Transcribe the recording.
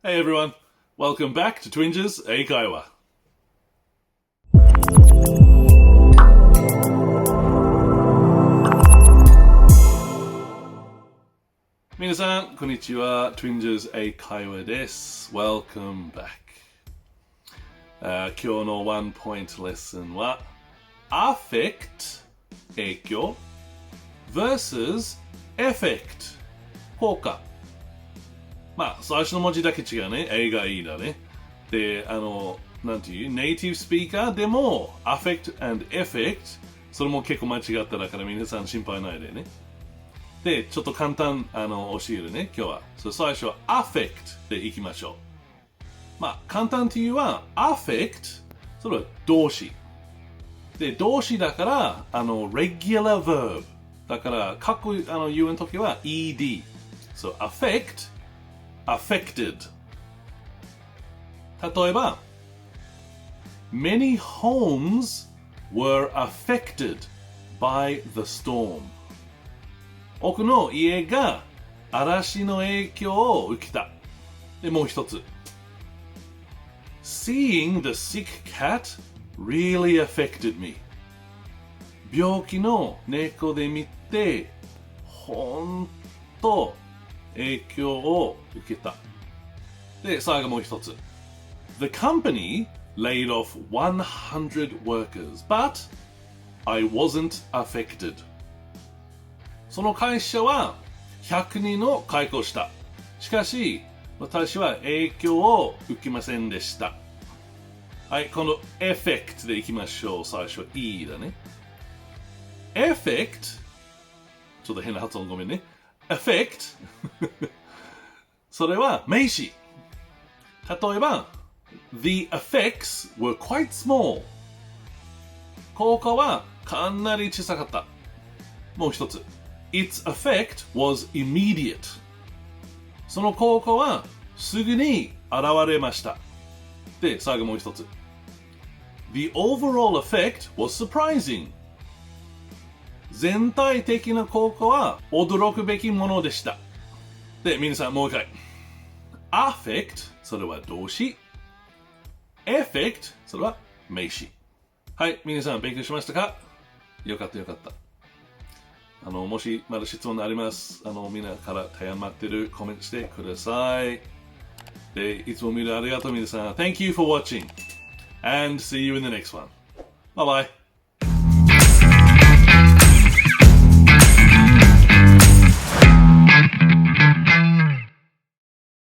Hey everyone, welcome back to Twinges 英会話。皆さん、こんにちは。Twinges 英会話です。Welcome back。今日のワンポイントレッスンは Affect 影響 versus Effect 効果。まあ、最初の文字だけ違うね。A がいいだね。で、なんていう、ネイティブスピーカーでも Affect and Effect それも結構間違っただから皆さん心配ないでね。で、ちょっと簡単教えるね、今日は。最初は Affect でいきましょう。まあ、簡単というのは Affect それは動詞。で、動詞だから、regular verb。だから、過去言うのときは ed。そう、affect affected 例えば Many homes were affected by the storm 多くの家が嵐の影響を受けたでもう一つ Seeing the sick cat really affected me 病気の猫で見てほんと影響を受けた。で、最後もう一つ。The company laid off 100 workers, but I wasn't affected. その会社は100人を解雇した。しかし、私は影響を受けませんでした。はい、この effect でいきましょう。最初、E だね。effect ちょっと変な発音ごめんね。effect それは名詞例えば The effects were quite small 効果はかなり小さかったもう一つ Its effect was immediate その効果はすぐに現れましたで最後もう一つ The overall effect was surprising全体的な効果は驚くべきものでした。で、皆さんもう一回。affect それは動詞。effect それは名詞。はい、皆さん勉強しましたかよかったよかった。もしまだ質問あります。みんなから謝ってるコメントしてください。で、いつも見るありがとう皆さん。Thank you for watching and see you in the next one. Bye bye.